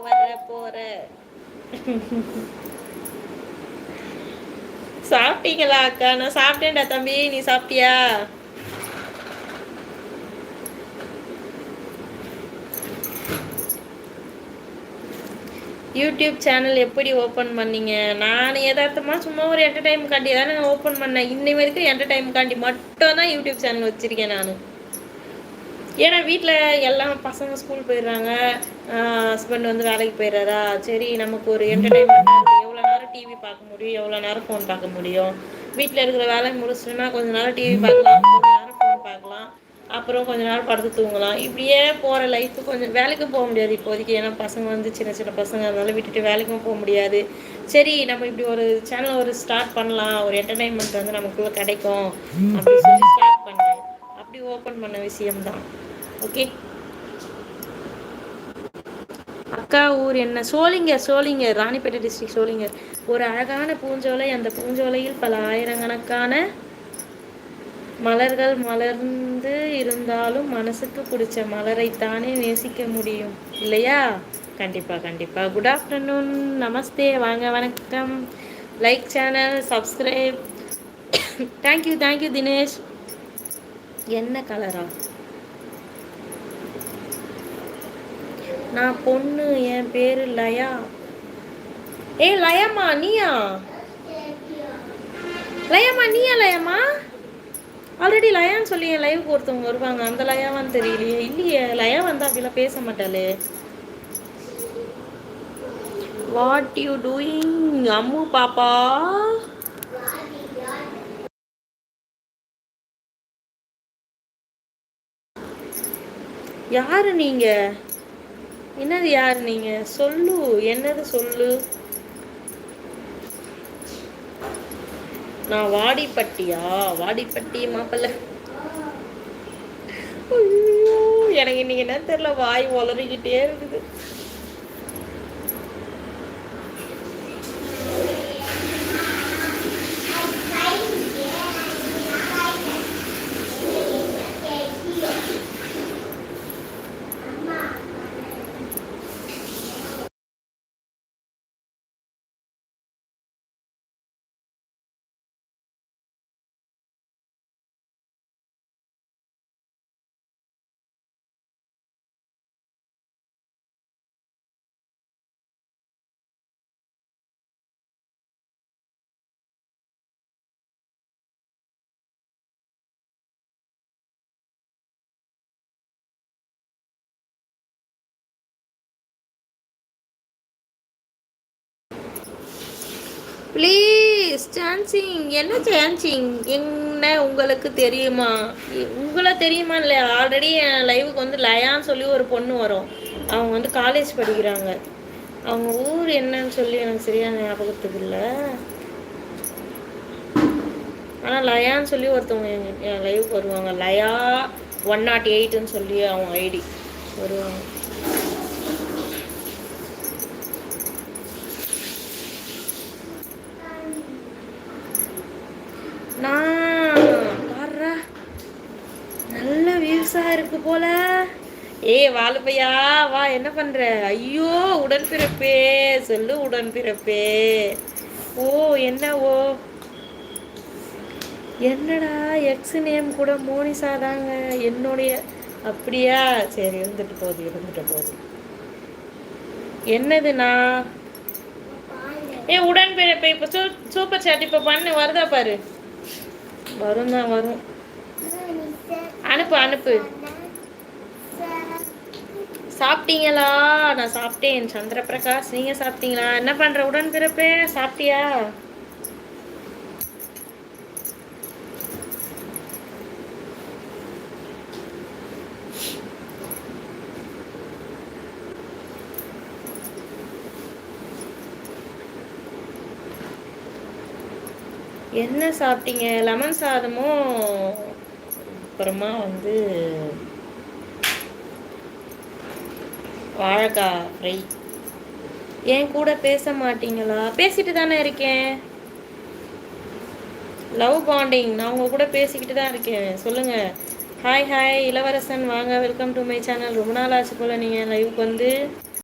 வர போற சாப்பிட்டீங்களா அக்கா? நான் சாப்பிட்டேன்டா தம்பி, நீ சாப்பிட்டியா? யூடியூப் சேனல் எப்படி ஓப்பன் பண்ணீங்க? நான் யதார்த்தமாக சும்மா ஒரு என்டர்டைமுக்காண்டி தானே ஓப்பன் பண்ணேன். இன்னை வரைக்கும் என்டர்டைமுக்காண்டி மட்டும் தான் யூடியூப் சேனல் வச்சுருக்கேன் நான். ஏன்னா வீட்டில் எல்லாம் பசங்க ஸ்கூல் போயிடுறாங்க, ஹஸ்பண்ட் வந்து வேலைக்கு போயிடுறாரா, சரி நமக்கு ஒரு என்டர்டைன்மெண்ட். எவ்வளோ நேரம் டிவி பார்க்க முடியும், எவ்வளோ நேரம் ஃபோன் பார்க்க முடியும்? வீட்டில் இருக்கிற வேலையை முடிச்சிட்டோன்னா கொஞ்ச நேரம் டிவி பார்க்கலாம், கொஞ்ச நேரம் ஃபோன் பார்க்கலாம், அப்புறம் கொஞ்ச நேரம் படுத்து தூங்கலாம். இப்படியே போகிற லைஃப்பு. கொஞ்சம் வேலைக்கும் போக முடியாது இப்போதைக்கு, ஏன்னா பசங்க வந்து சின்ன சின்ன பசங்க, அதனால விட்டுட்டு வேலைக்கும் போக முடியாது. சரி நம்ம இப்படி ஒரு சேனல் ஒரு ஸ்டார்ட் பண்ணலாம், ஒரு என்டர்டைன்மெண்ட் வந்து நமக்குள்ளே கிடைக்கும் அப்படின்னு சொல்லி ஸ்டார்ட் பண்ணேன். அப்படி ஓப்பன் பண்ண விஷயம்தான். ஓகே அக்கா ஊர் என்ன? சோளிங்கர். சோளிங்கர், ராணிப்பேட்டை டிஸ்ட்ரிக்ட் சோளிங்கர். ஒரு அழகான பூஞ்சோலை, அந்த பூஞ்சோலையில் பல ஆயிரக்கணக்கான மலர்கள் மலர்ந்து இருந்தாலும் மனசுக்கு பிடிச்ச மலரைத்தானே நேசிக்க முடியும் இல்லையா? கண்டிப்பாக கண்டிப்பாக. குட் ஆஃப்டர்நூன், நமஸ்தே, வாங்க, வணக்கம். Like channel, subscribe. Thank you thank you Dinesh. என்ன கலரா? நான் பொண்ணு, என் பேரு லயா. ஏ லயம்மா, நீயா? லயம்மா நீயா? லயம்மா ஆல்ரெடி லயான்னு சொல்லி என் லைவுக்கு ஒருத்தவங்க வருவாங்க, அந்த லயாவான்னு தெரியலையே. இல்லையே, லயா வந்தா அப்படிலாம் பேச மாட்டாளே. வாட் யூ டூயிங் அம்மு பாப்பா? யாரு நீங்க? என்னது யாரு நீங்க? சொல்லு, என்னது சொல்லு. நான் வாடிப்பட்டியா? வாடிப்பட்டி மாப்பிள்ள. ஐயோ, எனக்கு இன்னைக்கு என்ன தெரியல, வாய் உளறிக்கிட்டே இருக்குது. ப்ளீஸ் சான்சிங். என்ன சான்சிங்? என்ன உங்களுக்கு தெரியுமா? உங்களை தெரியுமா இல்லையா? ஆல்ரெடி என் லைவுக்கு வந்து லயான்னு சொல்லி ஒரு பொண்ணு வரும். அவங்க வந்து காலேஜ் படிக்கிறாங்க. அவங்க ஊர் என்னன்னு சொல்லி எனக்கு சரியான ஞாபகத்துக்கு இல்லை. ஆனால் லயான்னு சொல்லி ஒருத்தவங்க என் லைவுக்கு வருவாங்க. லயா 108ன்னு சொல்லி அவங்க ஐடி வருவாங்க. நான் பாடுறா, நல்ல வியூஸா இருக்கு போல. ஏ வாழுப்பையா, வா, என்ன பண்ற? ஐயோ, உடன்பிறப்பே, சொல்லு உடன்பிறப்பே. ஓ, என்ன ஓ? என்னடா எக்ஸ் நேம் கூட மோனிசா தாங்க என்னுடைய. அப்படியா? சரி, இருந்துட்டு போகுது, இருந்துட்டு போகுது. என்னதுண்ணா? ஏ உடன்பிறப்பே, இப்போ சூப்பர் சாட் இப்போ பண்ணு, வருதா பாரு. வரும் தான், வரும். அனுப்பு அனுப்பு. சாப்பிட்டீங்களா? நான் சாப்பிட்டேன் சந்திரபிரகாஷ். நீங்கள் சாப்பிட்டீங்களா? என்ன பண்ணுற உடன்பிறப்பே, சாப்பிட்டியா? என்ன சாப்பிட்டீங்க? லெமன் சாதமும் அப்புறமா வந்து வாழைக்காய் ஃப்ரை. என் கூட பேச மாட்டீங்களா? பேசிட்டு தானே இருக்கேன். Love bonding. நான் உங்கள் கூட பேசிக்கிட்டு தான் இருக்கேன். சொல்லுங்கள். ஹாய் ஹாய் இளவரசன், வாங்க, வெல்கம் டு மை சேனல். ரொம்ப நாள் ஆச்சு போல் நீங்கள் லைவுக்கு வந்து.